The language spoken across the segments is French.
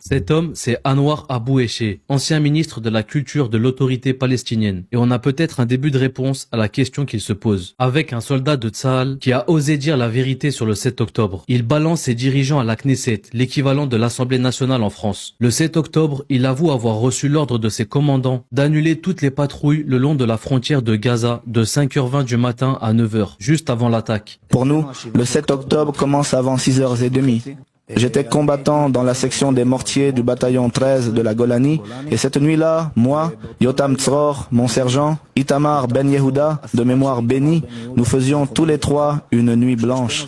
Cet homme, c'est Anwar Abou Eché, ancien ministre de la Culture de l'autorité palestinienne. Et on a peut-être un début de réponse à la question qu'il se pose. Avec un soldat de Tsahal qui a osé dire la vérité sur le 7 octobre. Il balance ses dirigeants à la Knesset, l'équivalent de l'Assemblée nationale en France. Le 7 octobre, il avoue avoir reçu l'ordre de ses commandants d'annuler toutes les patrouilles le long de la frontière de Gaza de 5h20 du matin à 9h, juste avant l'attaque. Pour nous, le 7 octobre commence avant 6h30. J'étais combattant dans la section des mortiers du bataillon 13 de la Golani et cette nuit-là, moi, Yotam Tzror, mon sergent, Itamar Ben Yehuda, de mémoire bénie, nous faisions tous les trois une nuit blanche.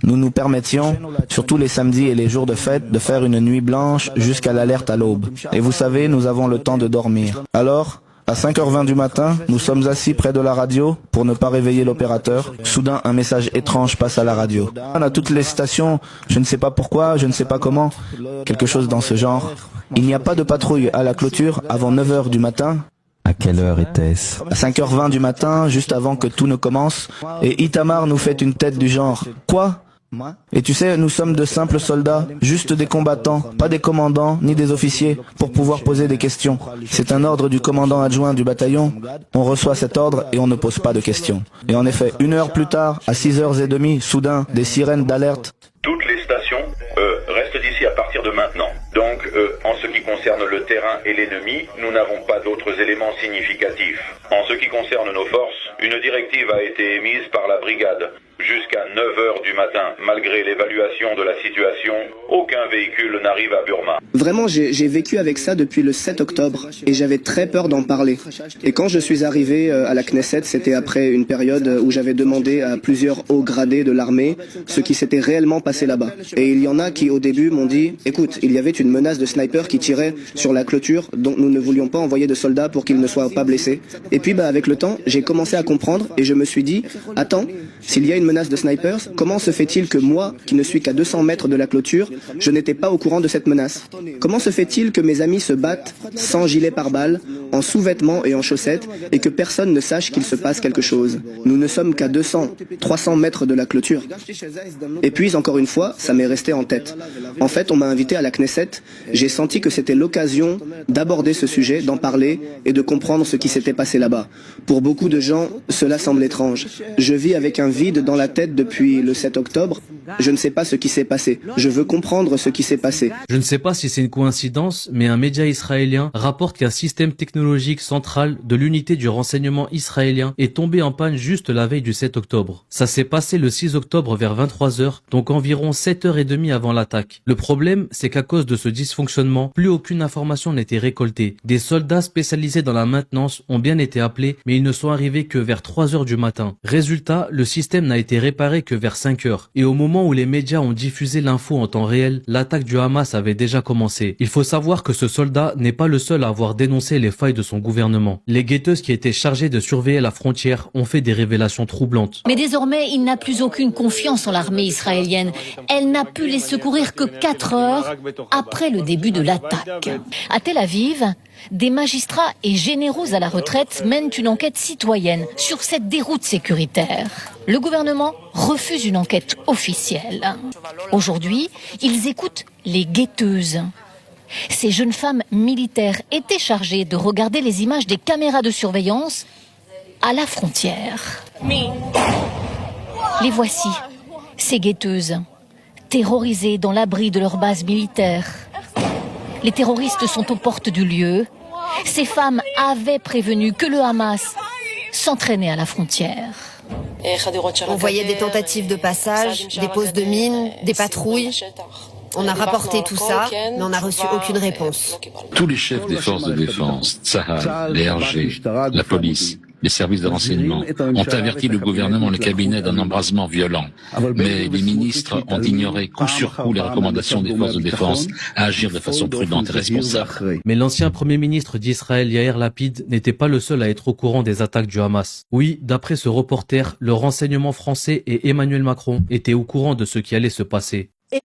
Nous nous permettions, surtout les samedis et les jours de fête, de faire une nuit blanche jusqu'à l'alerte à l'aube. Et vous savez, nous avons le temps de dormir. Alors, à 5h20 du matin, nous sommes assis près de la radio pour ne pas réveiller l'opérateur. Soudain, un message étrange passe à la radio. On a toutes les stations, je ne sais pas pourquoi, je ne sais pas comment, quelque chose dans ce genre. Il n'y a pas de patrouille à la clôture avant 9h du matin. À quelle heure était-ce? À 5h20 du matin, juste avant que tout ne commence. Et Itamar nous fait une tête du genre. Quoi ? Et tu sais, nous sommes de simples soldats, juste des combattants, pas des commandants ni des officiers, pour pouvoir poser des questions. C'est un ordre du commandant adjoint du bataillon. On reçoit cet ordre et on ne pose pas de questions. Et en effet, 1 heure plus tard, à 6h30, soudain, des sirènes d'alerte. Toutes les stations restent ici à partir de maintenant. Donc, en ce qui concerne le terrain et l'ennemi, nous n'avons pas d'autres éléments significatifs. En ce qui concerne nos forces, une directive a été émise par la brigade. Jusqu'à 9h du matin, malgré l'évaluation de la situation, aucun véhicule n'arrive à Burma. Vraiment, j'ai vécu avec ça depuis le 7 octobre et j'avais très peur d'en parler. Et quand je suis arrivé à la Knesset, c'était après une période où j'avais demandé à plusieurs hauts gradés de l'armée ce qui s'était réellement passé là-bas. Et il y en a qui au début m'ont dit, écoute, il y avait une menace de sniper qui tirait sur la clôture, donc nous ne voulions pas envoyer de soldats pour qu'ils ne soient pas blessés. Et puis avec le temps, j'ai commencé à comprendre et je me suis dit, attends, s'il y a une menace de snipers, comment se fait-il que moi, qui ne suis qu'à 200 mètres de la clôture, je n'étais pas au courant de cette menace? Comment se fait-il que mes amis se battent sans gilet pare-balles, en sous-vêtements et en chaussettes, et que personne ne sache qu'il se passe quelque chose? Nous ne sommes qu'à 200, 300 mètres de la clôture. Et puis, encore une fois, ça m'est resté en tête. En fait, on m'a invité à la Knesset, j'ai senti que c'était l'occasion d'aborder ce sujet, d'en parler et de comprendre ce qui s'était passé là-bas. Pour beaucoup de gens, cela semble étrange. Je vis avec un vide dans la tête depuis le 7 octobre. Je ne sais pas ce qui s'est passé. Je veux comprendre ce qui s'est passé. Je ne sais pas si c'est une coïncidence, mais un média israélien rapporte qu'un système technologique central de l'unité du renseignement israélien est tombé en panne juste la veille du 7 octobre. Ça s'est passé le 6 octobre vers 23h, donc environ 7h30 avant l'attaque. Le problème, c'est qu'à cause de ce dysfonctionnement, plus aucune information n'était récoltée. Des soldats spécialisés dans la maintenance ont bien été appelés, mais ils ne sont arrivés que vers 3h du matin. Résultat, le système n'a été réparé que vers 5h. Et au moment où les médias ont diffusé l'info en temps réel, l'attaque du Hamas avait déjà commencé. Il faut savoir que ce soldat n'est pas le seul à avoir dénoncé les failles de son gouvernement. Les guetteuses qui étaient chargées de surveiller la frontière ont fait des révélations troublantes. Mais désormais, il n'a plus aucune confiance en l'armée israélienne. Elle n'a pu les secourir que 4 heures après le début de l'attaque. À Tel Aviv, des magistrats et généraux à la retraite mènent une enquête citoyenne sur cette déroute sécuritaire. Le gouvernement refuse une enquête officielle. Aujourd'hui, ils écoutent les guetteuses. Ces jeunes femmes militaires étaient chargées de regarder les images des caméras de surveillance à la frontière. Les voici, ces guetteuses, terrorisées dans l'abri de leur base militaire. Les terroristes sont aux portes du lieu. Ces femmes avaient prévenu que le Hamas s'entraînait à la frontière. On voyait des tentatives de passage, des poses de mines, des patrouilles. On a rapporté tout ça, mais on n'a reçu aucune réponse. Tous les chefs des forces de défense, Tsahal, les RG, la police, les services de renseignement ont averti le gouvernement et le cabinet d'un embrasement violent. Mais les ministres ont ignoré coup sur coup les recommandations des forces de défense à agir de façon prudente et responsable. Mais l'ancien premier ministre d'Israël, Yair Lapid, n'était pas le seul à être au courant des attaques du Hamas. Oui, d'après ce reporter, le renseignement français et Emmanuel Macron étaient au courant de ce qui allait se passer.